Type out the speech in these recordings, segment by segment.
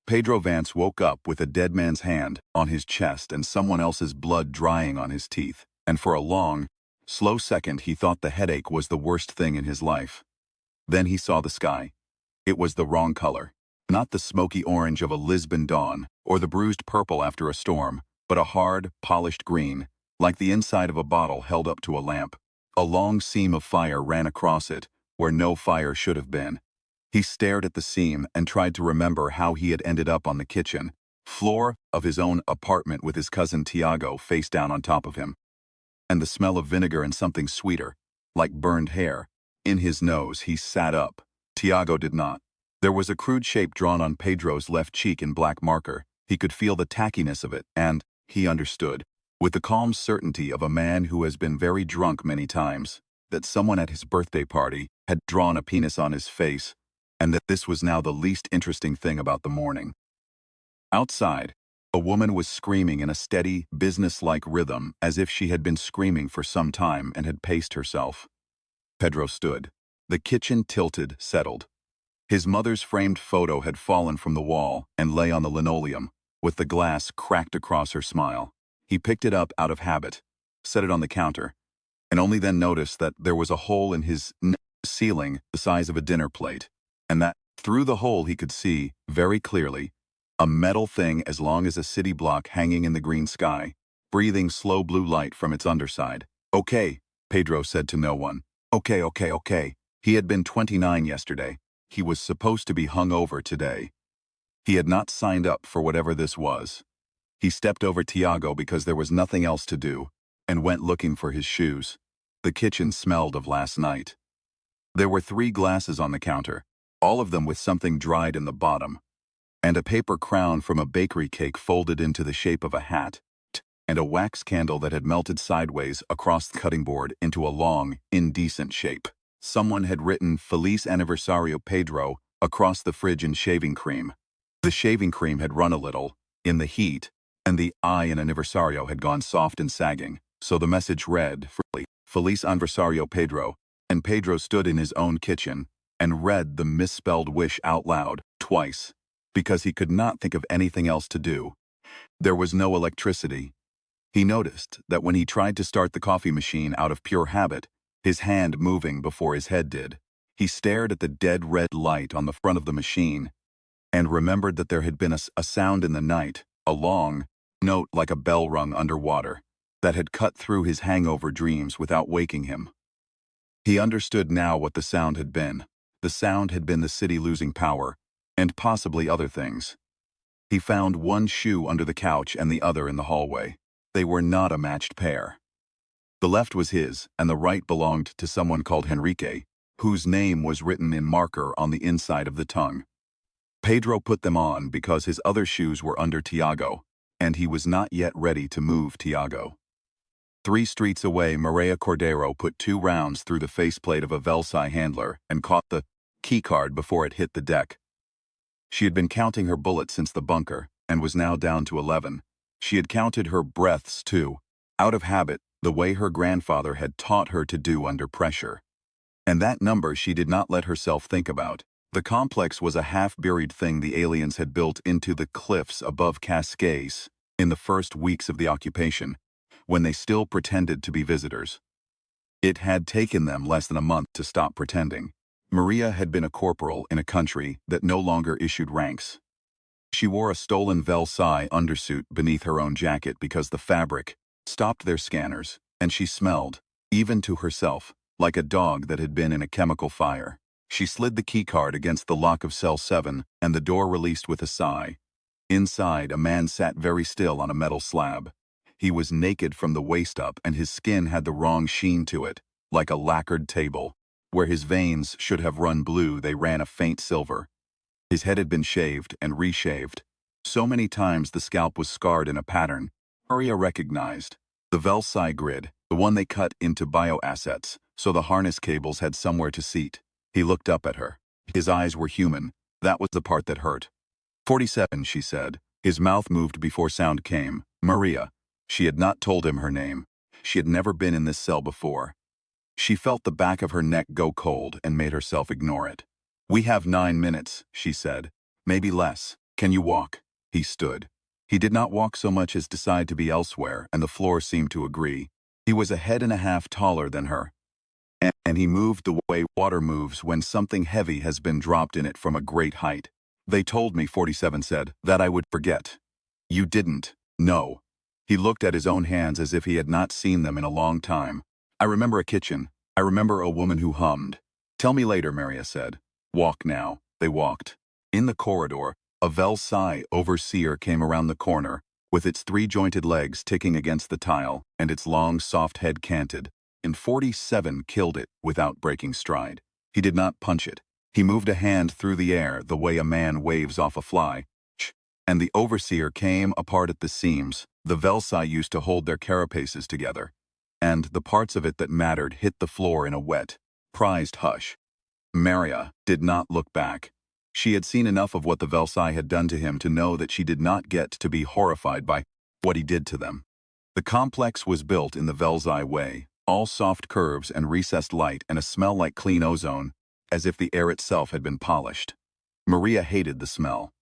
Pedro Vance woke up with a dead man's hand on his chest and someone else's blood drying on his teeth, and for a long, slow second he thought the headache was the worst thing in his life. Then he saw the sky. It was the wrong color. Not the smoky orange of a Lisbon dawn, or the bruised purple after a storm, but a hard, polished green, like the inside of a bottle held up to a lamp. A long seam of fire ran across it, where no fire should have been. He stared at the seam and tried to remember how he had ended up on the kitchen floor of his own apartment with his cousin Tiago face down on top of him. And the smell of vinegar and something sweeter, like burned hair, in his nose. He sat up. Tiago did not. There was a crude shape drawn on Pedro's left cheek in black marker. He could feel the tackiness of it, and he understood, with the calm certainty of a man who has been very drunk many times, that someone at his birthday party had drawn a penis on his face, and that this was now the least interesting thing about the morning. Outside, a woman was screaming in a steady, business-like rhythm, as if she had been screaming for some time and had paced herself. Pedro stood. The kitchen tilted, settled. His mother's framed photo had fallen from the wall and lay on the linoleum, with the glass cracked across her smile. He picked it up out of habit, set it on the counter, and only then noticed that there was a hole in his ceiling the size of a dinner plate, and that, through the hole he could see, very clearly, a metal thing as long as a city block hanging in the green sky, breathing slow blue light from its underside. "Okay," Pedro said to no one. Okay. He had been 29 yesterday. He was supposed to be hung over today. He had not signed up for whatever this was. He stepped over Tiago because there was nothing else to do, and went looking for his shoes. The kitchen smelled of last night. There were 3 glasses on the counter, all of them with something dried in the bottom, and a paper crown from a bakery cake folded into the shape of a hat, and a wax candle that had melted sideways across the cutting board into a long, indecent shape. Someone had written Feliz Aniversario Pedro across the fridge in shaving cream. The shaving cream had run a little, in the heat, and the I in Aniversario had gone soft and sagging, so the message read, Feliz Aniversario Pedro, and Pedro stood in his own kitchen and read the misspelled wish out loud, twice, because he could not think of anything else to do. There was no electricity. He noticed that when he tried to start the coffee machine out of pure habit, his hand moving before his head did. He stared at the dead red light on the front of the machine and remembered that there had been a sound in the night, a long note like a bell rung underwater, that had cut through his hangover dreams without waking him. He understood now what the sound had been. The sound had been the city losing power, and possibly other things. He found one shoe under the couch and the other in the hallway. They were not a matched pair. The left was his, and the right belonged to someone called Henrique, whose name was written in marker on the inside of the tongue. Pedro put them on because his other shoes were under Tiago, and he was not yet ready to move Tiago. 3 streets away, Maria Cordero put 2 rounds through the faceplate of a Velsai handler and caught the keycard before it hit the deck. She had been counting her bullets since the bunker, and was now down to 11. She had counted her breaths, too, out of habit, the way her grandfather had taught her to do under pressure. And that number she did not let herself think about. The complex was a half-buried thing the aliens had built into the cliffs above Cascais in the first weeks of the occupation, when they still pretended to be visitors. It had taken them less than a month to stop pretending. Maria had been a corporal in a country that no longer issued ranks. She wore a stolen Velsai undersuit beneath her own jacket because the fabric stopped their scanners, and she smelled, even to herself, like a dog that had been in a chemical fire. She slid the keycard against the lock of cell 7, and the door released with a sigh. Inside, a man sat very still on a metal slab. He was naked from the waist up, and his skin had the wrong sheen to it, like a lacquered table. Where his veins should have run blue, they ran a faint silver. His head had been shaved and reshaved. So many times the scalp was scarred in a pattern. Maria recognized the Velsai grid, the one they cut into bioassets, so the harness cables had somewhere to seat. He looked up at her. His eyes were human. That was the part that hurt. 47, she said. His mouth moved before sound came. Maria. She had not told him her name. She had never been in this cell before. She felt the back of her neck go cold and made herself ignore it. "We have 9 minutes, she said. Maybe less. Can you walk? He stood. He did not walk so much as decide to be elsewhere, and the floor seemed to agree. He was a head and a half taller than her, and he moved the way water moves when something heavy has been dropped in it from a great height. They told me, 47 said, that I would forget. You didn't. No. He looked at his own hands as if he had not seen them in a long time. I remember a kitchen. I remember a woman who hummed. Tell me later, Maria said. Walk now. They walked. In the corridor, a Versailles overseer came around the corner, with its three-jointed legs ticking against the tile and its long, soft head canted. And 47 killed it without breaking stride. He did not punch it. He moved a hand through the air the way a man waves off a fly. And the overseer came apart at the seams. The Versailles used to hold their carapaces together. And the parts of it that mattered hit the floor in a wet, prized hush. Maria did not look back. She had seen enough of what the Versailles had done to him to know that she did not get to be horrified by what he did to them. The complex was built in the Versailles way, all soft curves and recessed light and a smell like clean ozone, as if the air itself had been polished. Maria hated the smell.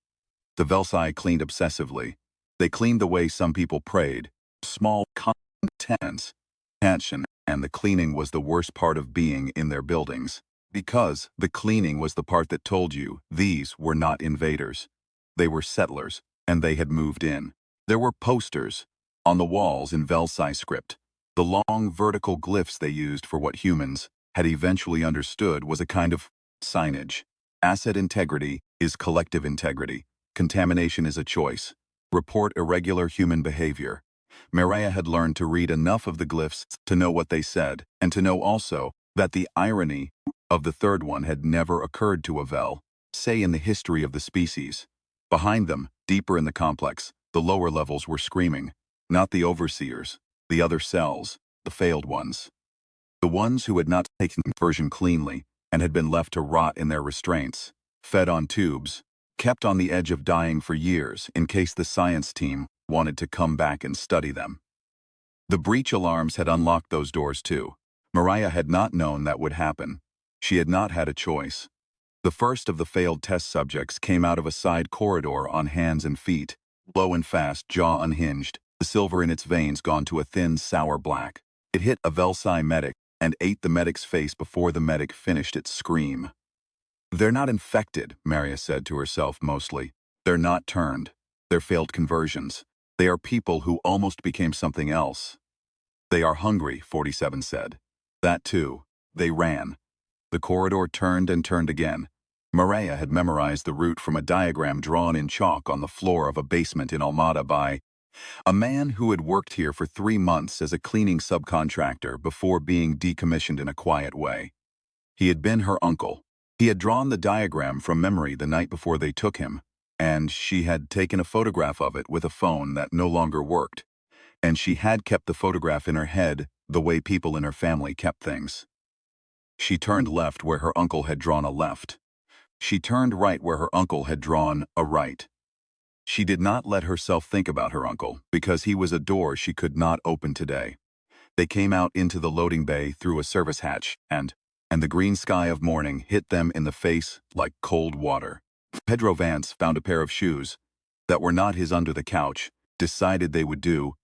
The Versailles cleaned obsessively. They cleaned the way some people prayed, small contents, passion, and the cleaning was the worst part of being in their buildings. Because the cleaning was the part that told you these were not invaders. They were settlers, and they had moved in. There were posters on the walls in Versailles script. The long vertical glyphs they used for what humans had eventually understood was a kind of signage. Asset integrity is collective integrity. Contamination is a choice. Report irregular human behavior. Maria had learned to read enough of the glyphs to know what they said, and to know also that the irony of the third one had never occurred to a Vel, say in the history of the species. Behind them, deeper in the complex, the lower levels were screaming. Not the overseers, the other cells, the failed ones. The ones who had not taken conversion cleanly and had been left to rot in their restraints, fed on tubes, kept on the edge of dying for years in case the science team wanted to come back and study them. The breach alarms had unlocked those doors too. Maria had not known that would happen. She had not had a choice. The first of the failed test subjects came out of a side corridor on hands and feet, low and fast, jaw unhinged, the silver in its veins gone to a thin, sour black. It hit a Versailles medic and ate the medic's face before the medic finished its scream. They're not infected, Maria said to herself mostly. They're not turned. They're failed conversions. They are people who almost became something else. They are hungry, 47 said. That too. They ran. The corridor turned and turned again. Maria had memorized the route from a diagram drawn in chalk on the floor of a basement in Almada by a man who had worked here for 3 months as a cleaning subcontractor before being decommissioned in a quiet way. He had been her uncle. He had drawn the diagram from memory the night before they took him, and she had taken a photograph of it with a phone that no longer worked. And she had kept the photograph in her head the way people in her family kept things. She turned left where her uncle had drawn a left. She turned right where her uncle had drawn a right. She did not let herself think about her uncle, because he was a door she could not open today. They came out into the loading bay through a service hatch, and the green sky of morning hit them in the face like cold water. Pedro Vance found a pair of shoes that were not his under the couch, decided they would do,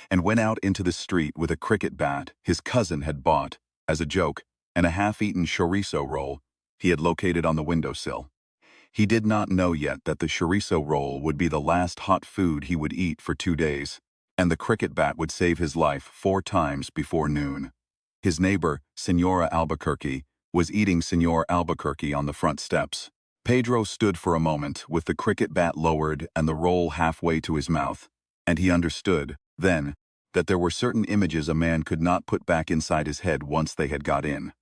and went out into the street with a cricket bat his cousin had bought, as a joke, and a half-eaten chorizo roll he had located on the windowsill. He did not know yet that the chorizo roll would be the last hot food he would eat for 2 days, and the cricket bat would save his life 4 times before noon. His neighbor, Senora Albuquerque, was eating Senor Albuquerque on the front steps. Pedro stood for a moment with the cricket bat lowered and the roll halfway to his mouth, and he understood, then, that there were certain images a man could not put back inside his head once they had got in.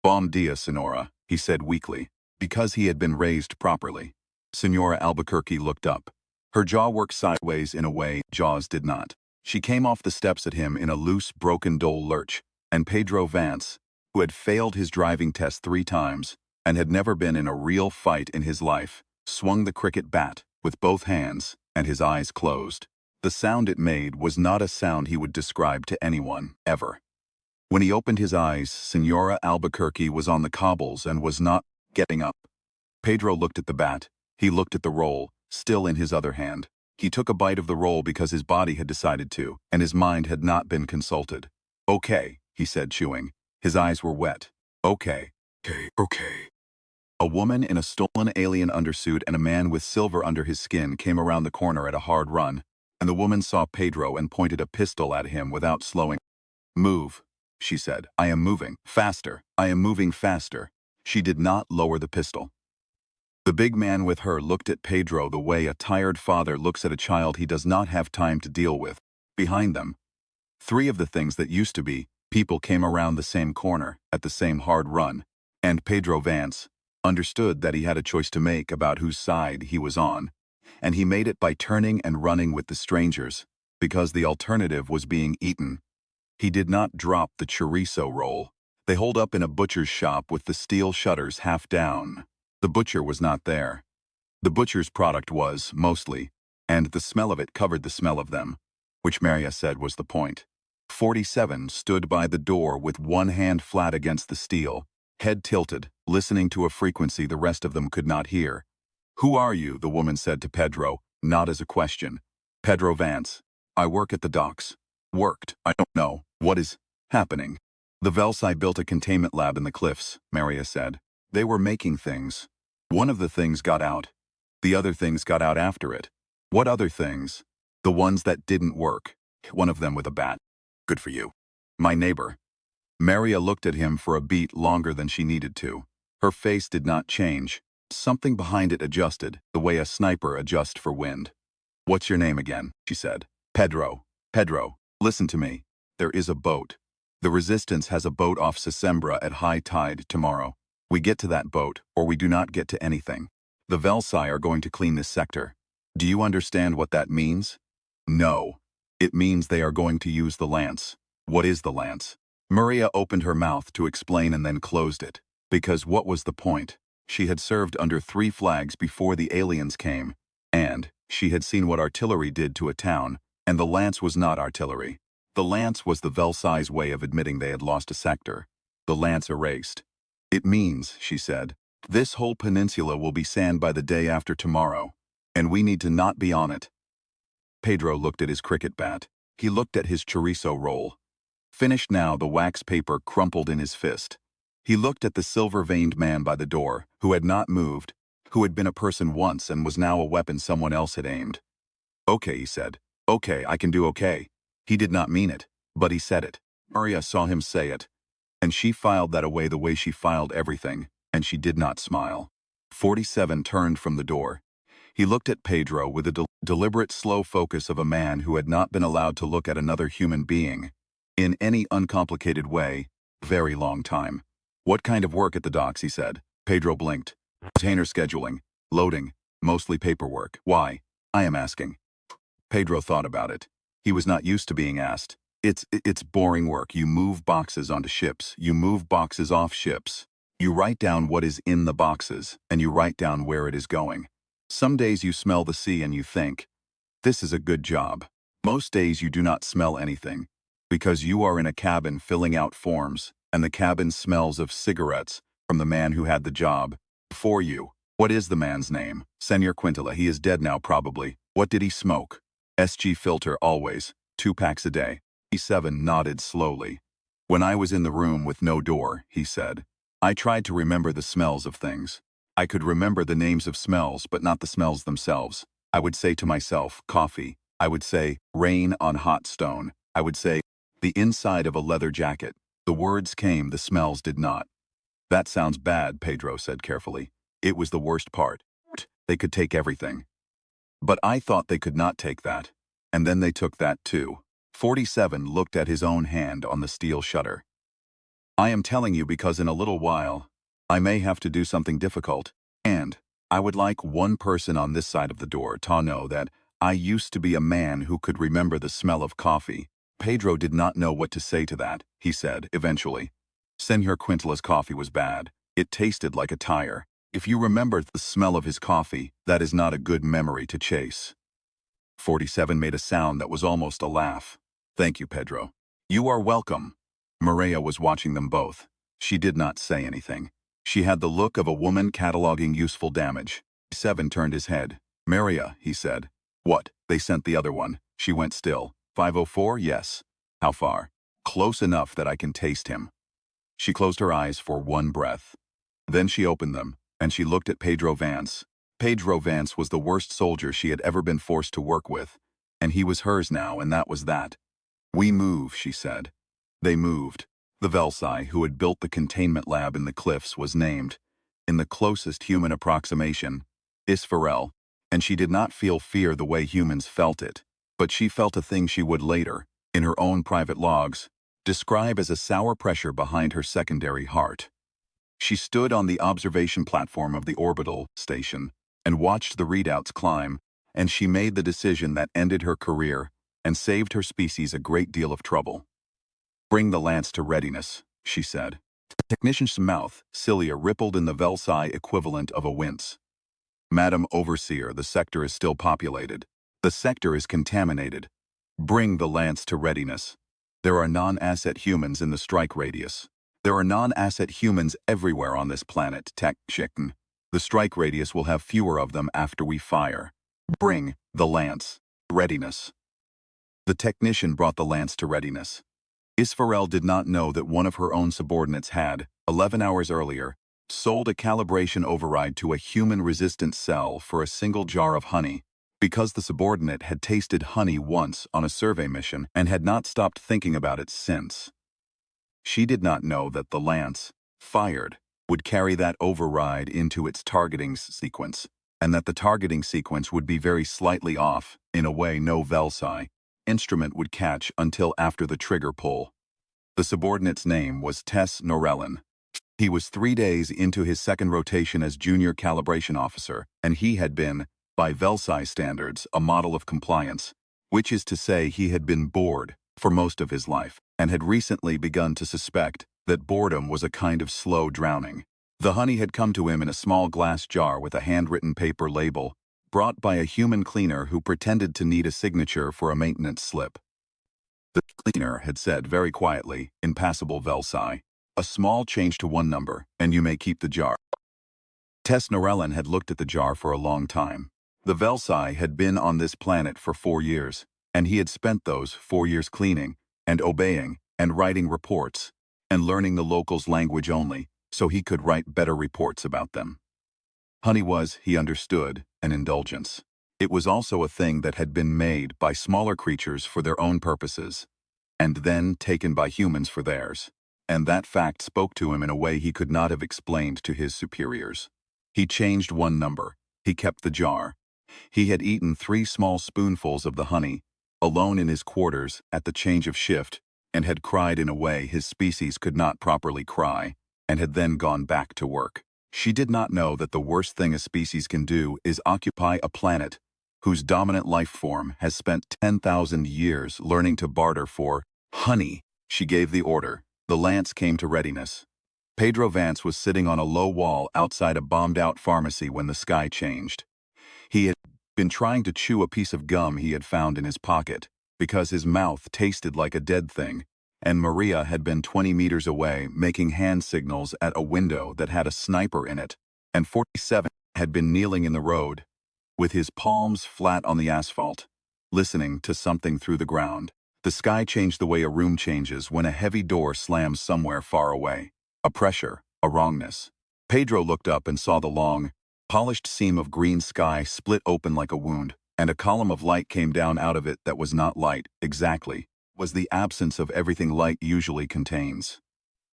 Bom dia, Senora, he said weakly, because he had been raised properly. Senora Albuquerque looked up. Her jaw worked sideways in a way jaws did not. She came off the steps at him in a loose, broken dole lurch, and Pedro Vance, who had failed his driving test 3 times and had never been in a real fight in his life, swung the cricket bat with both hands and his eyes closed. The sound it made was not a sound he would describe to anyone, ever. When he opened his eyes, Senora Albuquerque was on the cobbles and was not getting up. Pedro looked at the bat. He looked at the roll, still in his other hand. He took a bite of the roll because his body had decided to, and his mind had not been consulted. "Okay," he said, chewing. His eyes were wet. "Okay. Okay." A woman in a stolen alien undersuit and a man with silver under his skin came around the corner at a hard run, and the woman saw Pedro and pointed a pistol at him without slowing. "Move," she said. "I am moving. Faster. I am moving faster." She did not lower the pistol. The big man with her looked at Pedro the way a tired father looks at a child he does not have time to deal with. Behind them, three of the things that used to be people came around the same corner at the same hard run, and Pedro Vance understood that he had a choice to make about whose side he was on, and he made it by turning and running with the strangers, because the alternative was being eaten. He did not drop the chorizo roll. They holed up in a butcher's shop with the steel shutters half down. The butcher was not there. The butcher's product was, mostly, and the smell of it covered the smell of them, which Maria said was the point. 47 stood by the door with one hand flat against the steel, head tilted, listening to a frequency the rest of them could not hear. "Who are you?" the woman said to Pedro, not as a question. "Pedro Vance. I work at the docks." "Worked? I don't know. What is happening?" "The Velsai built a containment lab in the cliffs," Maria said. "They were making things. One of the things got out. The other things got out after it." "What other things?" "The ones that didn't work. One of them with a bat." "Good for you." "My neighbor." Maria looked at him for a beat longer than she needed to. Her face did not change. Something behind it adjusted, the way a sniper adjusts for wind. "What's your name again?" she said. "Pedro. Pedro, listen to me. There is a boat. The Resistance has a boat off Sesembra at high tide tomorrow. We get to that boat, or we do not get to anything. The Velsai are going to clean this sector. Do you understand what that means?" "No. It means they are going to use the lance." "What is the lance?" Maria opened her mouth to explain and then closed it. Because what was the point? She had served under 3 flags before the aliens came, and she had seen what artillery did to a town, and the lance was not artillery. The lance was the Velsai's way of admitting they had lost a sector. The lance erased. "It means," she said, "this whole peninsula will be sand by the day after tomorrow, and we need to not be on it." Pedro looked at his cricket bat. He looked at his chorizo roll. Finished now, the wax paper crumpled in his fist. He looked at the silver-veined man by the door, who had not moved, who had been a person once and was now a weapon someone else had aimed. "Okay," he said. "Okay, I can do okay." He did not mean it, but he said it. Maria saw him say it, and she filed that away the way she filed everything, and she did not smile. 47 turned from the door. He looked at Pedro with the deliberate slow focus of a man who had not been allowed to look at another human being, in any uncomplicated way, very long time. "What kind of work at the docks?" he said. Pedro blinked. "Container scheduling, loading, mostly paperwork." "Why?" "I am asking." Pedro thought about it. He was not used to being asked. It's boring work. You move boxes onto ships. You move boxes off ships. You write down what is in the boxes, and you write down where it is going. Some days you smell the sea and you think, this is a good job. Most days you do not smell anything, because you are in a cabin filling out forms, and the cabin smells of cigarettes from the man who had the job before you. "What is the man's name?" "Senor Quintela. He is dead now, probably." "What did he smoke?" "SG filter, always. 2 packs a day." E7 nodded slowly. "When I was in the room with no door," he said, "I tried to remember the smells of things. I could remember the names of smells, but not the smells themselves. I would say to myself, coffee. I would say, rain on hot stone. I would say, the inside of a leather jacket. The words came, the smells did not." "That sounds bad," Pedro said carefully. "It was the worst part. They could take everything. But I thought they could not take that. And then they took that too." 47 looked at his own hand on the steel shutter. "I am telling you because in a little while, I may have to do something difficult, and I would like one person on this side of the door to know that I used to be a man who could remember the smell of coffee." Pedro did not know what to say to that, he said, eventually. Senor Quintela's coffee was bad. It tasted like a tire. If you remember the smell of his coffee, that is not a good memory to chase. 47 made a sound that was almost a laugh. "Thank you, Pedro." "You are welcome." Maria was watching them both. She did not say anything. She had the look of a woman cataloging useful damage. 7 turned his head. Maria, he said. What? They sent the other one. She went still. 504, yes. How far? Close enough that I can taste him. She closed her eyes for one breath. Then she opened them, and she looked at Pedro Vance. Pedro Vance was the worst soldier she had ever been forced to work with, and he was hers now, and that was that. We move, she said. They moved. The Velsai, who had built the containment lab in the cliffs, was named, in the closest human approximation, Isfarel, and she did not feel fear the way humans felt it, but she felt a thing she would later, in her own private logs, describe as a sour pressure behind her secondary heart. She stood on the observation platform of the orbital station and watched the readouts climb, and she made the decision that ended her career and saved her species a great deal of trouble. Bring the lance to readiness, she said. The technician's mouth, cilia rippled in the Velsai equivalent of a wince. Madam Overseer, the sector is still populated. The sector is contaminated. Bring the lance to readiness. There are non-asset humans in the strike radius. There are non-asset humans everywhere on this planet, Tech Chicken. The strike radius will have fewer of them after we fire. Bring the lance. Readiness. The technician brought the lance to readiness. Isfarel did not know that one of her own subordinates had, 11 hours earlier, sold a calibration override to a human-resistant cell for a single jar of honey, because the subordinate had tasted honey once on a survey mission and had not stopped thinking about it since. She did not know that the lance, fired, would carry that override into its targeting sequence, and that the targeting sequence would be very slightly off, in a way no Velsai instrument would catch until after the trigger pull. The subordinate's name was Tess Norellin. He was 3 days into his second rotation as junior calibration officer, and he had been, by Velsai standards, a model of compliance, which is to say he had been bored for most of his life, and had recently begun to suspect that boredom was a kind of slow drowning. The honey had come to him in a small glass jar with a handwritten paper label, brought by a human cleaner who pretended to need a signature for a maintenance slip. The cleaner had said very quietly, in passable Velsai, "A small change to one number, and you may keep the jar." Tess Norellin had looked at the jar for a long time. The Velsai had been on this planet for 4 years, and he had spent those 4 years cleaning, and obeying, and writing reports, and learning the locals' language only, so he could write better reports about them. Honey was, he understood, an indulgence. It was also a thing that had been made by smaller creatures for their own purposes, and then taken by humans for theirs. And that fact spoke to him in a way he could not have explained to his superiors. He changed one number. He kept the jar. He had eaten 3 small spoonfuls of the honey, alone in his quarters at the change of shift, and had cried in a way his species could not properly cry, and had then gone back to work. She did not know that the worst thing a species can do is occupy a planet whose dominant life form has spent 10,000 years learning to barter for honey. She gave the order. The lance came to readiness. Pedro Vance was sitting on a low wall outside a bombed-out pharmacy when the sky changed. He had been trying to chew a piece of gum he had found in his pocket, because his mouth tasted like a dead thing, and Maria had been 20 meters away making hand signals at a window that had a sniper in it, and 47 had been kneeling in the road, with his palms flat on the asphalt, listening to something through the ground. The sky changed the way a room changes when a heavy door slams somewhere far away. A pressure, a wrongness. Pedro looked up and saw the long, polished seam of green sky split open like a wound, and a column of light came down out of it that was not light, exactly, was the absence of everything light usually contains.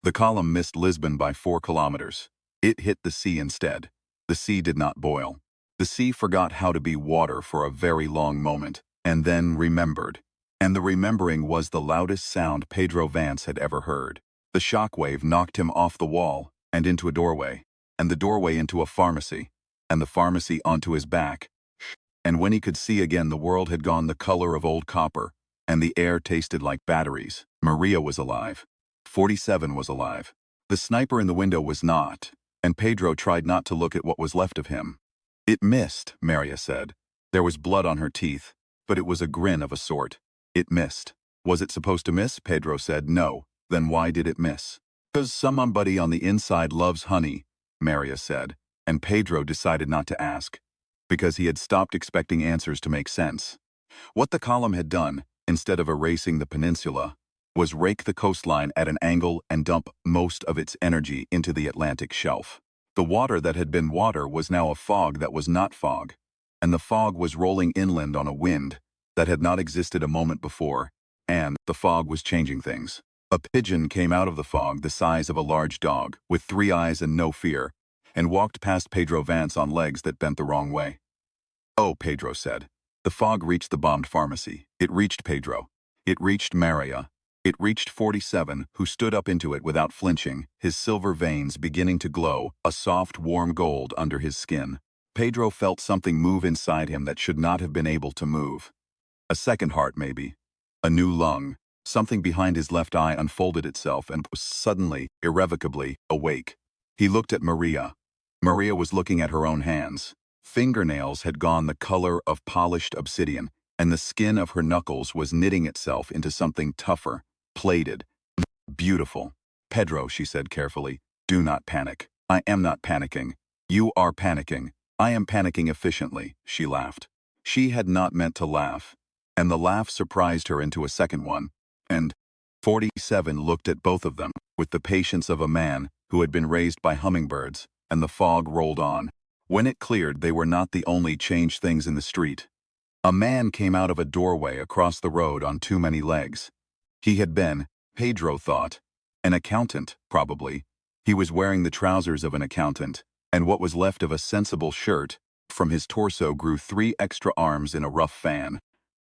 The column missed Lisbon by 4 kilometers. It hit the sea instead. The sea did not boil. The sea forgot how to be water for a very long moment, and then remembered. And the remembering was the loudest sound Pedro Vance had ever heard. The shockwave knocked him off the wall and into a doorway, and the doorway into a pharmacy, and the pharmacy onto his back. And when he could see again, the world had gone the color of old copper, and the air tasted like batteries. Maria was alive. 47 was alive. The sniper in the window was not, and Pedro tried not to look at what was left of him. It missed, Maria said. There was blood on her teeth, but it was a grin of a sort. It missed. Was it supposed to miss? Pedro said. No. Then why did it miss? Because somebody on the inside loves honey, Maria said, and Pedro decided not to ask. because he had stopped expecting answers to make sense. What the column had done, instead of erasing the peninsula, was rake the coastline at an angle and dump most of its energy into the Atlantic shelf. The water that had been water was now a fog that was not fog, and the fog was rolling inland on a wind that had not existed a moment before, and the fog was changing things. A pigeon came out of the fog the size of a large dog, with 3 eyes and no fear, and walked past Pedro Vance on legs that bent the wrong way. "Oh," Pedro said. The fog reached the bombed pharmacy. It reached Pedro. It reached Maria. It reached 47, who stood up into it without flinching, his silver veins beginning to glow, a soft, warm gold under his skin. Pedro felt something move inside him that should not have been able to move. A second heart, maybe. A new lung. Something behind his left eye unfolded itself and was suddenly, irrevocably, awake. He looked at Maria. Maria was looking at her own hands. Fingernails had gone the color of polished obsidian, and the skin of her knuckles was knitting itself into something tougher, plated, beautiful. "Pedro," she said carefully, "do not panic. I am not panicking. You are panicking. I am panicking efficiently," she laughed. She had not meant to laugh, and the laugh surprised her into a second one, and 47 looked at both of them with the patience of a man who had been raised by hummingbirds, and the fog rolled on. When it cleared, they were not the only changed things in the street. A man came out of a doorway across the road on too many legs. He had been, Pedro thought, an accountant, probably. He was wearing the trousers of an accountant, and what was left of a sensible shirt. From his torso grew 3 extra arms in a rough fan,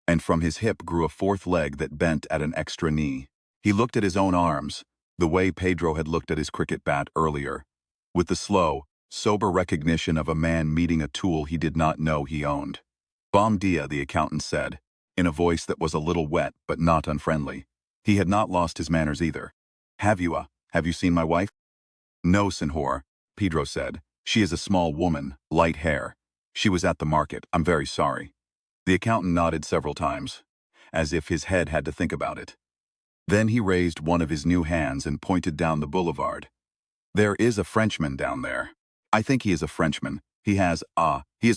and from his hip grew a 4th leg that bent at an extra knee. He looked at his own arms, the way Pedro had looked at his cricket bat earlier, with the slow, sober recognition of a man meeting a tool he did not know he owned. "Bom dia," the accountant said, in a voice that was a little wet but not unfriendly. He had not lost his manners either. Have you seen my wife?" "No, senor," Pedro said. "She is a small woman, light hair. She was at the market. I'm very sorry." The accountant nodded several times, as if his head had to think about it. Then he raised one of his new hands and pointed down the boulevard. "There is a Frenchman down there. I think he is a Frenchman. He has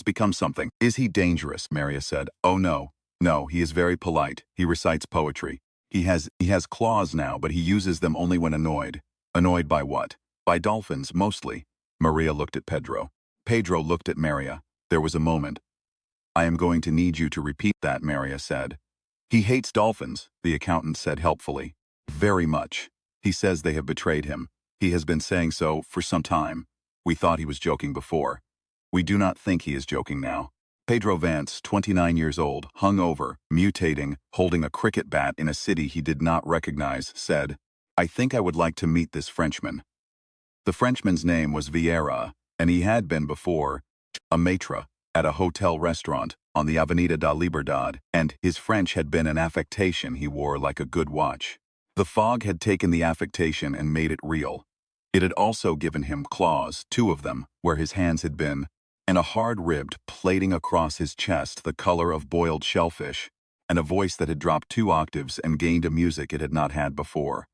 become something." "Is he dangerous?" Maria said. "Oh no. No, he is very polite. He recites poetry. He has claws now, but he uses them only when annoyed." "Annoyed by what?" "By dolphins, mostly." Maria looked at Pedro. Pedro looked at Maria. There was a moment. "I am going to need you to repeat that," Maria said. "He hates dolphins," the accountant said helpfully. "Very much. He says they have betrayed him. He has been saying so for some time. We thought he was joking before. We do not think he is joking now." Pedro Vance, 29 years old, hung over, mutating, holding a cricket bat in a city he did not recognize, said, "I think I would like to meet this Frenchman." The Frenchman's name was Vieira, and he had been before a maitre at a hotel restaurant on the Avenida da Liberdade, and his French had been an affectation he wore like a good watch. The fog had taken the affectation and made it real. It had also given him claws, 2 of them, where his hands had been, and a hard-ribbed plating across his chest the color of boiled shellfish, and a voice that had dropped 2 octaves and gained a music it had not had before.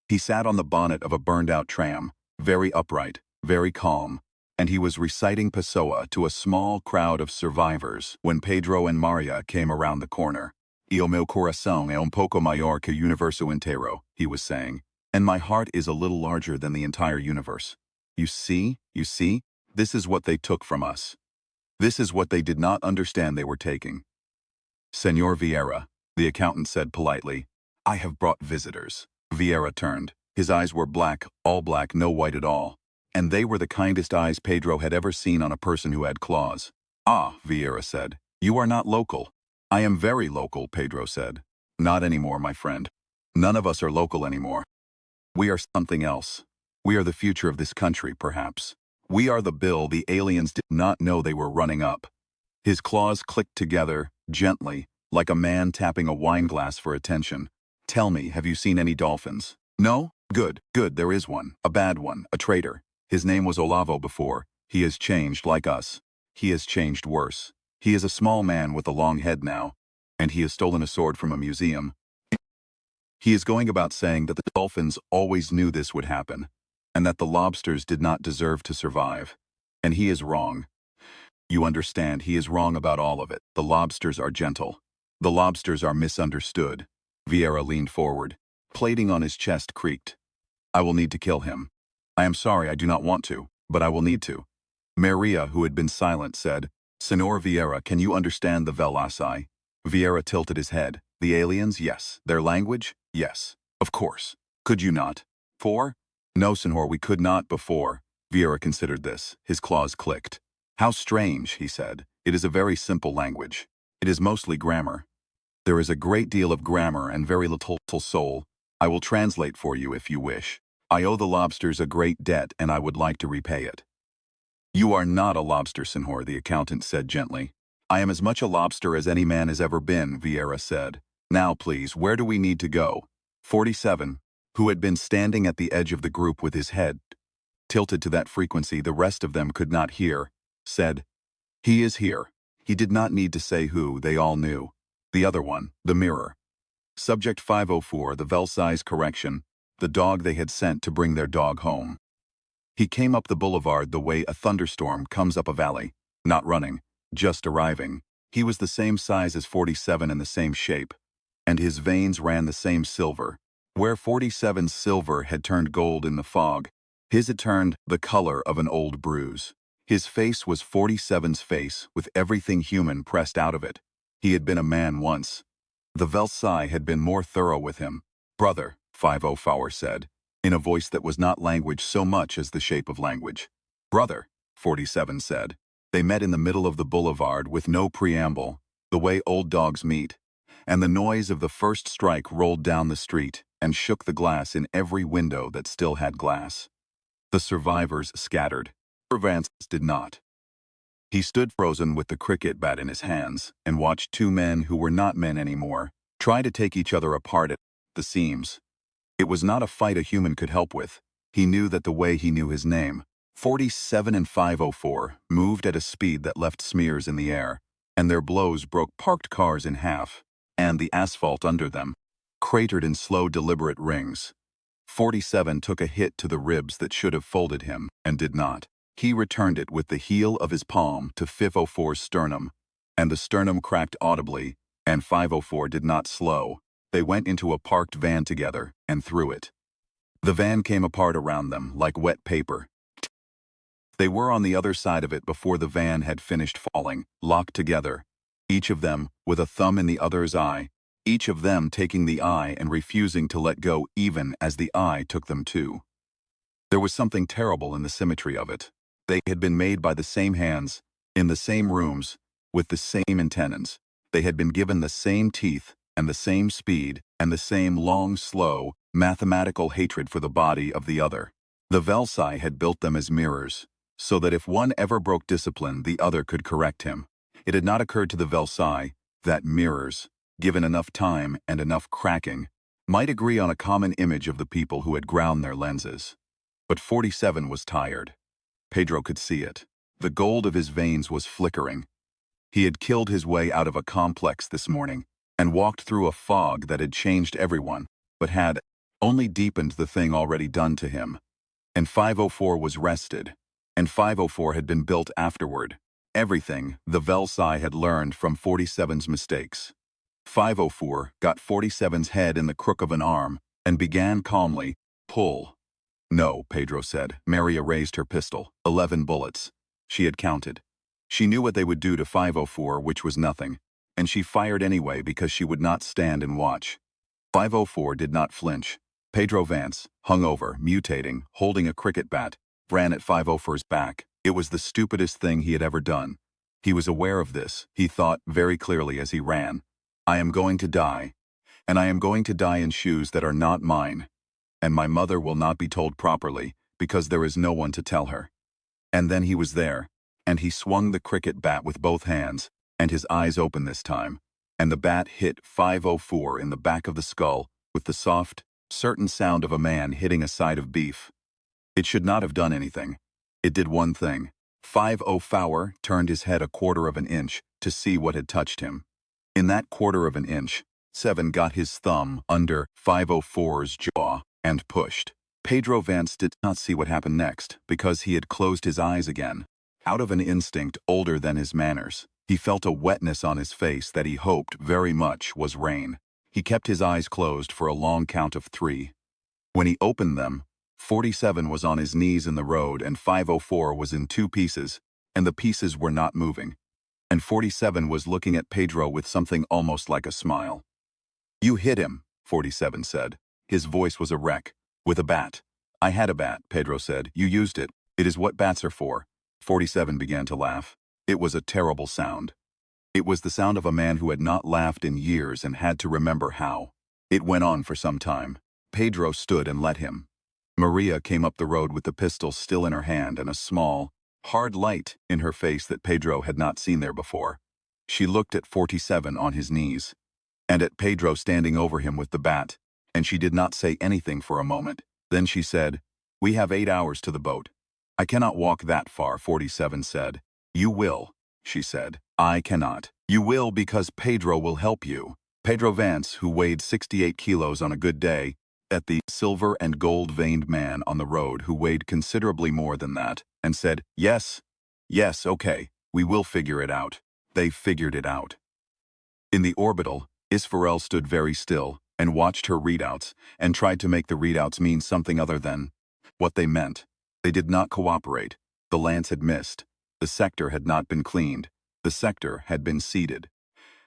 He sat on the bonnet of a burned-out tram, very upright, very calm, and he was reciting Pessoa to a small crowd of survivors when Pedro and Maria came around the corner. "O meu coração é pouco maior que o universo inteiro," he was saying, "and my heart is a little larger than the entire universe. You see, this is what they took from us. This is what they did not understand they were taking." "Senor Vieira," the accountant said politely, "I have brought visitors." Vieira turned. His eyes were black, all black, no white at all. And they were the kindest eyes Pedro had ever seen on a person who had claws. "Ah," Vieira said, "you are not local." "I am very local," Pedro said. "Not anymore, my friend. None of us are local anymore. We are something else. We are the future of this country, perhaps. We are the bill the aliens did not know they were running up." His claws clicked together, gently, like a man tapping a wine glass for attention. "Tell me, have you seen any dolphins?" "No? Good, there is one. A bad one, a traitor. His name was Olavo before. He has changed like us. He has changed worse. He is a small man with a long head now, and he has stolen a sword from a museum. He is going about saying that the dolphins always knew this would happen, and that the lobsters did not deserve to survive. And he is wrong. You understand, he is wrong about all of it. The lobsters are gentle. The lobsters are misunderstood. Vieira leaned forward. Plating on his chest creaked. I will need to kill him. I am sorry, I do not want to, but I will need to. Maria, who had been silent, said, Senor Vieira, can you understand the Velasai? Vieira tilted his head. The aliens, yes. Their language, yes. Of course. Could you not? For? No, senor, we could not before. Vieira considered this. His claws clicked. How strange, he said. It is a very simple language. It is mostly grammar. There is a great deal of grammar and very little soul. I will translate for you if you wish. I owe the lobsters a great debt and I would like to repay it. You are not a lobster, senor, the accountant said gently. I am as much a lobster as any man has ever been, Vieira said. Now, please, where do we need to go? 47, who had been standing at the edge of the group with his head tilted to that frequency the rest of them could not hear, said, He is here. He did not need to say who, they all knew. The other one, the mirror. Subject 504, the Velsai's correction, the dog they had sent to bring their dog home. He came up the boulevard the way a thunderstorm comes up a valley, not running, just arriving. He was the same size as 47 and the same shape, and his veins ran the same silver. Where 47's silver had turned gold in the fog, his had turned the color of an old bruise. His face was 47's face, with everything human pressed out of it. He had been a man once. The Velsai had been more thorough with him. Brother, 504 said, in a voice that was not language so much as the shape of language. Brother, 47 said. They met in the middle of the boulevard with no preamble, the way old dogs meet, and the noise of the first strike rolled down the street and shook the glass in every window that still had glass. The survivors scattered. Vance did not. He stood frozen with the cricket bat in his hands and watched two men who were not men anymore try to take each other apart at the seams. It was not a fight a human could help with. He knew that the way he knew his name. 47 and 504 moved at a speed that left smears in the air, and their blows broke parked cars in half, and the asphalt under them cratered in slow, deliberate rings. 47 took a hit to the ribs that should have folded him, and did not. He returned it with the heel of his palm to 504's sternum, and the sternum cracked audibly, and 504 did not slow. They went into a parked van together and threw it. The van came apart around them like wet paper. They were on the other side of it before the van had finished falling, locked together, each of them with a thumb in the other's eye, each of them taking the eye and refusing to let go even as the eye took them too. There was something terrible in the symmetry of it. They had been made by the same hands, in the same rooms, with the same antennas. They had been given the same teeth and the same speed and the same long, slow, mathematical hatred for the body of the other. The Velsai had built them as mirrors, so that if one ever broke discipline, the other could correct him. It had not occurred to the Velsai that mirrors, given enough time and enough cracking, might agree on a common image of the people who had ground their lenses. But 47 was tired. Pedro could see it. The gold of his veins was flickering. He had killed his way out of a complex this morning and walked through a fog that had changed everyone, but had only deepened the thing already done to him. And 504 was rested, and 504 had been built afterward. Everything the Velsai had learned from 47's mistakes. 504 got 47's head in the crook of an arm and began calmly, pull. No, Pedro said. Maria raised her pistol. 11 bullets. She had counted. She knew what they would do to 504, which was nothing, and she fired anyway because she would not stand and watch. 504 did not flinch. Pedro Vance, hungover, mutating, holding a cricket bat, ran at 504's back. It was the stupidest thing he had ever done. He was aware of this, he thought very clearly as he ran. I am going to die, and I am going to die in shoes that are not mine, and my mother will not be told properly because there is no one to tell her. And then he was there, and he swung the cricket bat with both hands, and his eyes open this time, and the bat hit 504 in the back of the skull with the soft, certain sound of a man hitting a side of beef. It should not have done anything. It did one thing. 504 turned his head a quarter of an inch to see what had touched him. In that quarter of an inch, 7 got his thumb under 504's jaw and pushed. Pedro Vance did not see what happened next because he had closed his eyes again. Out of an instinct older than his manners, he felt a wetness on his face that he hoped very much was rain. He kept his eyes closed for a long count of 3. When he opened them, 47 was on his knees in the road and 504 was in 2 pieces, and the pieces were not moving. And 47 was looking at Pedro with something almost like a smile. "You hit him," 47 said. His voice was a wreck. "With a bat." "I had a bat," Pedro said. "You used it. It is what bats are for." 47 began to laugh. It was a terrible sound. It was the sound of a man who had not laughed in years and had to remember how. It went on for some time. Pedro stood and let him. Maria came up the road with the pistol still in her hand and a small, hard light in her face that Pedro had not seen there before. She looked at 47 on his knees, and at Pedro standing over him with the bat, and she did not say anything for a moment. Then she said, "We have 8 hours to the boat." "I cannot walk that far," 47 said. "You will," she said. "I cannot." "You will because Pedro will help you." Pedro Vance, who weighed 68 kilos on a good day, at the silver and gold-veined man on the road who weighed considerably more than that, and said, "Yes, yes, okay, we will figure it out." They figured it out. In the orbital, Isfarel stood very still and watched her readouts and tried to make the readouts mean something other than what they meant. They did not cooperate. The lance had missed. The sector had not been cleaned. The sector had been seeded.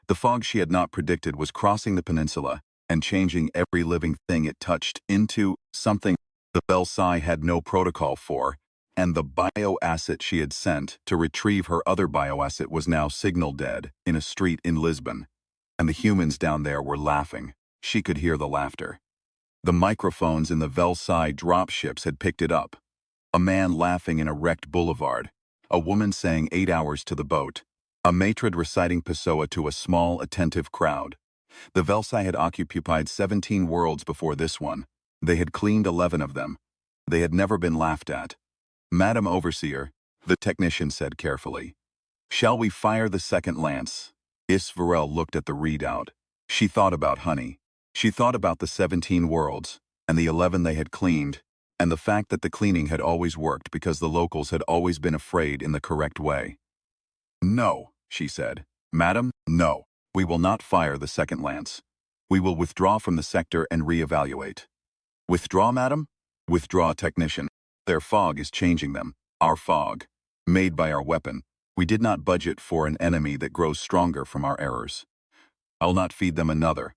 The fog she had not predicted was crossing the peninsula and changing every living thing it touched into something the Belsai had no protocol for, and the bioasset she had sent to retrieve her other bioasset was now signal dead in a street in Lisbon. And the humans down there were laughing. She could hear the laughter. The microphones in the Velsai dropships had picked it up. A man laughing in a wrecked boulevard. A woman saying 8 hours to the boat. A matron reciting Pessoa to a small, attentive crowd. The Velsai had occupied 17 worlds before this one. They had cleaned 11 of them. They had never been laughed at. "Madam Overseer," the technician said carefully. "Shall we fire the second lance?" Isfarel looked at the readout. She thought about honey. She thought about the 17 worlds, and the 11 they had cleaned, and the fact that the cleaning had always worked because the locals had always been afraid in the correct way. "No," she said. "Madam, no. We will not fire the second lance. We will withdraw from the sector and re-evaluate." "Withdraw, madam?" "Withdraw, technician. Their fog is changing them. Our fog. Made by our weapon. We did not budget for an enemy that grows stronger from our errors. I'll not feed them another."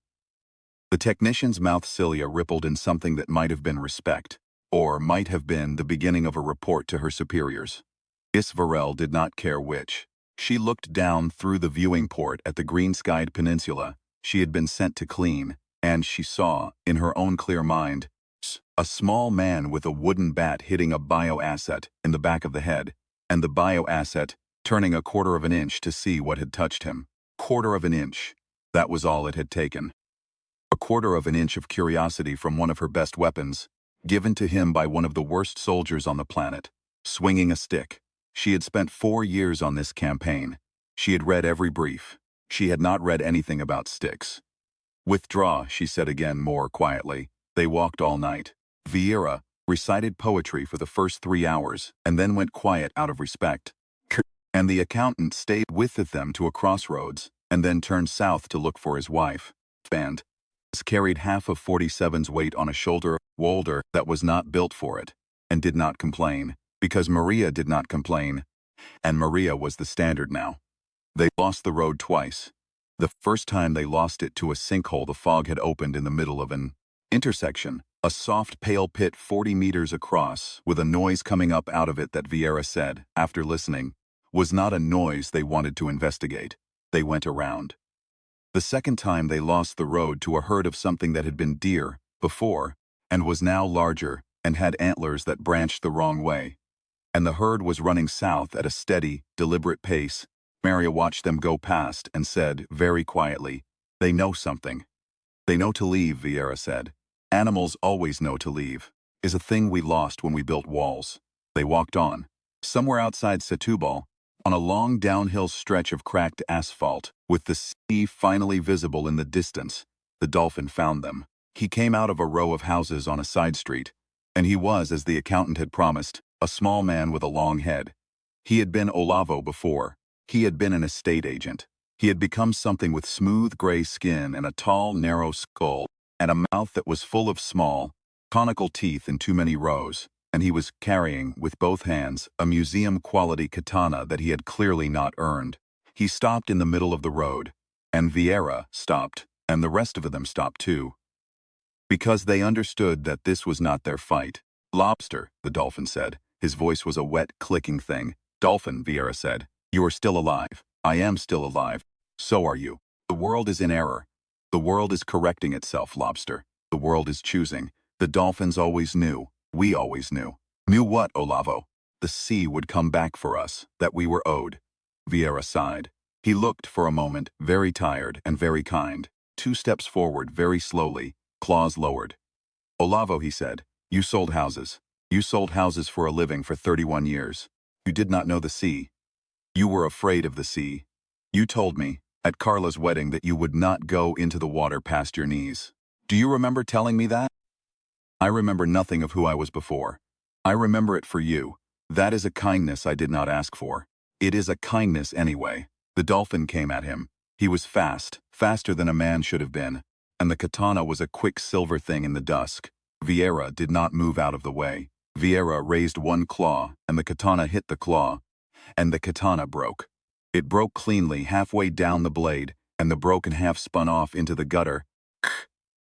The technician's mouth cilia rippled in something that might have been respect, or might have been the beginning of a report to her superiors. Isfarel did not care which. She looked down through the viewing port at the green-skied peninsula she had been sent to clean, and she saw, in her own clear mind, a small man with a wooden bat hitting a bioasset in the back of the head, and the bioasset turning a quarter of an inch to see what had touched him. Quarter of an inch. That was all it had taken. A quarter of an inch of curiosity from one of her best weapons, given to him by one of the worst soldiers on the planet, swinging a stick. She had spent 4 years on this campaign. She had read every brief. She had not read anything about sticks. "Withdraw," she said again more quietly. They walked all night. Vieira recited poetry for the first 3 hours and then went quiet out of respect. And the accountant stayed with them to a crossroads and then turned south to look for his wife. Band carried half of 47's weight on a shoulder that was not built for it, and did not complain, because Maria did not complain, and Maria was the standard now. They lost the road twice. The first time they lost it to a sinkhole the fog had opened in the middle of an intersection, a soft pale pit 40 meters across, with a noise coming up out of it that Vieira said, after listening, was not a noise they wanted to investigate. They went around. The second time they lost the road to a herd of something that had been deer before, and was now larger, and had antlers that branched the wrong way. And the herd was running south at a steady, deliberate pace. Maria watched them go past and said, very quietly, "They know something." "They know to leave," Vieira said. "Animals always know to leave. Is a thing we lost when we built walls." They walked on. Somewhere outside Setúbal, on a long downhill stretch of cracked asphalt, with the sea finally visible in the distance, the dolphin found them. He came out of a row of houses on a side street, and he was, as the accountant had promised, a small man with a long head. He had been Olavo before. He had been an estate agent. He had become something with smooth gray skin and a tall, narrow skull, and a mouth that was full of small, conical teeth in too many rows, and he was carrying, with both hands, a museum-quality katana that he had clearly not earned. He stopped in the middle of the road, and Vieira stopped, and the rest of them stopped too. Because they understood that this was not their fight. Lobster, the dolphin said. His voice was a wet, clicking thing. Dolphin, Vieira said. You are still alive. I am still alive. So are you. The world is in error. The world is correcting itself, Lobster. The world is choosing. The dolphins always knew. We always knew. Knew what, Olavo? The sea would come back for us, that we were owed. Vieira sighed. He looked for a moment, very tired and very kind. 2 steps forward, very slowly, claws lowered. Olavo, he said, you sold houses. You sold houses for a living for 31 years. You did not know the sea. You were afraid of the sea. You told me, at Carla's wedding, that you would not go into the water past your knees. Do you remember telling me that? I remember nothing of who I was before. I remember it for you. That is a kindness I did not ask for. It is a kindness anyway. The dolphin came at him. He was fast, faster than a man should have been, and the katana was a quick silver thing in the dusk. Vieira did not move out of the way. Vieira raised one claw, and the katana hit the claw, and the katana broke. It broke cleanly halfway down the blade, and the broken half spun off into the gutter.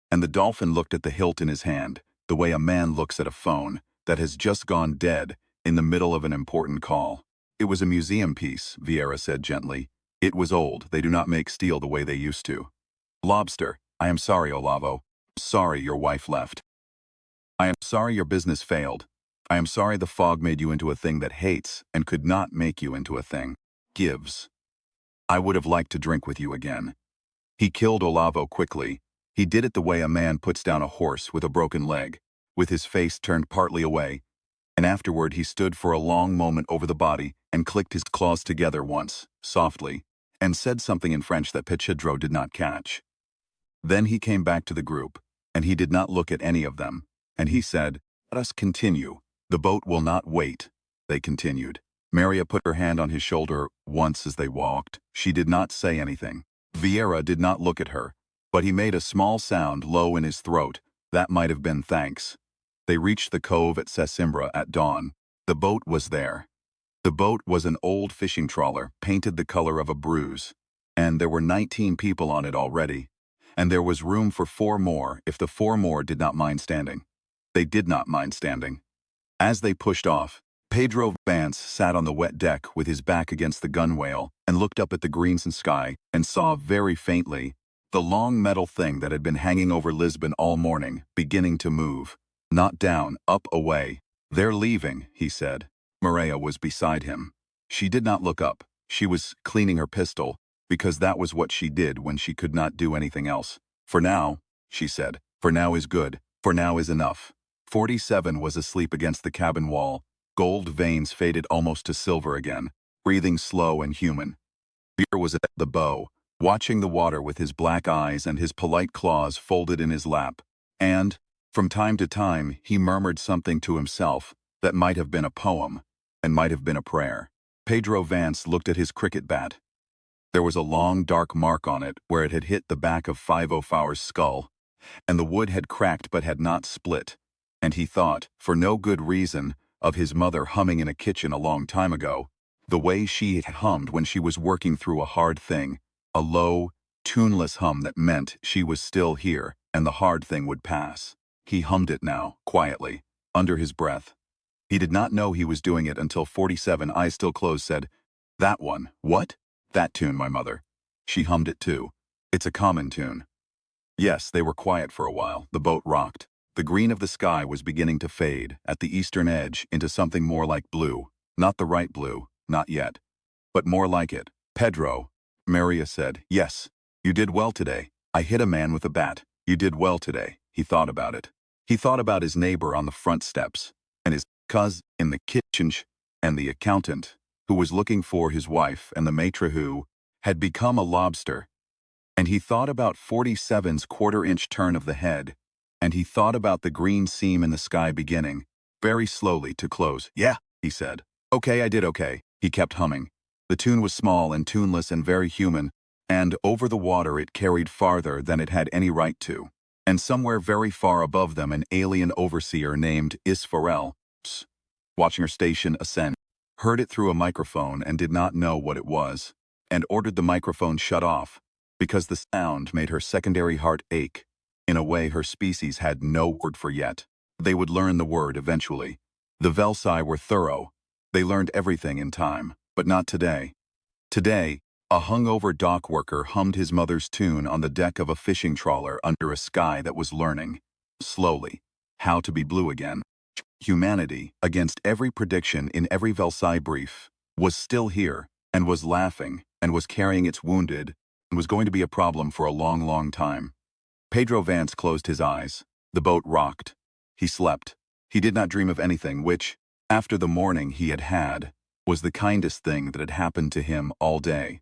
And the dolphin looked at the hilt in his hand, the way a man looks at a phone that has just gone dead in the middle of an important call. It was a museum piece, Vieira said gently. It was old. They do not make steel the way they used to. Lobster, I am sorry, Olavo. Sorry your wife left. I am sorry your business failed. I am sorry the fog made you into a thing that hates and could not make you into a thing. Gives. I would have liked to drink with you again. He killed Olavo quickly. He did it the way a man puts down a horse with a broken leg, with his face turned partly away, and afterward he stood for a long moment over the body and clicked his claws together once, softly, and said something in French that Pedro did not catch. Then he came back to the group, and he did not look at any of them, and he said, let us continue. The boat will not wait. They continued. Maria put her hand on his shoulder once as they walked. She did not say anything. Vieira did not look at her, but he made a small sound low in his throat. That might have been thanks. They reached the cove at Sesimbra at dawn. The boat was there. The boat was an old fishing trawler, painted the color of a bruise. And there were 19 people on it already. And there was room for 4 more if the 4 more did not mind standing. They did not mind standing. As they pushed off, Pedro Vance sat on the wet deck with his back against the gunwale and looked up at the greens and sky and saw very faintly the long metal thing that had been hanging over Lisbon all morning, beginning to move. Not down, up, away. They're leaving, he said. Maria was beside him. She did not look up. She was cleaning her pistol, because that was what she did when she could not do anything else. For now, she said. For now is good. For now is enough. 47 was asleep against the cabin wall. Gold veins faded almost to silver again, breathing slow and human. Beer was at the bow, watching the water with his black eyes and his polite claws folded in his lap. And, from time to time, he murmured something to himself that might have been a poem and might have been a prayer. Pedro Vance looked at his cricket bat. There was a long dark mark on it where it had hit the back of 504's skull, and the wood had cracked but had not split. And he thought, for no good reason, of his mother humming in a kitchen a long time ago, the way she had hummed when she was working through a hard thing, a low, tuneless hum that meant she was still here and the hard thing would pass. He hummed it now, quietly, under his breath. He did not know he was doing it until 47, eyes still closed, said, that one, what? That tune, my mother. She hummed it too. It's a common tune. Yes, they were quiet for a while. The boat rocked. The green of the sky was beginning to fade, at the eastern edge, into something more like blue. Not the right blue, not yet. But more like it. Pedro, Maria said, yes, you did well today. I hit a man with a bat. You did well today. He thought about it. He thought about his neighbor on the front steps, and his cousin in the kitchen, and the accountant, who was looking for his wife, and the maitre who had become a lobster. And he thought about 47's quarter-inch turn of the head, and he thought about the green seam in the sky beginning, very slowly, to close. Yeah, he said. Okay, I did okay. He kept humming. The tune was small and tuneless and very human, and over the water it carried farther than it had any right to. And somewhere very far above them an alien overseer named Isfarel, watching her station ascend, heard it through a microphone and did not know what it was, and ordered the microphone shut off, because the sound made her secondary heart ache, in a way her species had no word for yet. They would learn the word eventually. The Velsi were thorough. They learned everything in time, but not today. Today, a hungover dock worker hummed his mother's tune on the deck of a fishing trawler under a sky that was learning, slowly, how to be blue again. Humanity, against every prediction in every Velsi brief, was still here, and was laughing, and was carrying its wounded, and was going to be a problem for a long, long time. Pedro Vance closed his eyes. The boat rocked. He slept. He did not dream of anything which, after the morning he had had, was the kindest thing that had happened to him all day.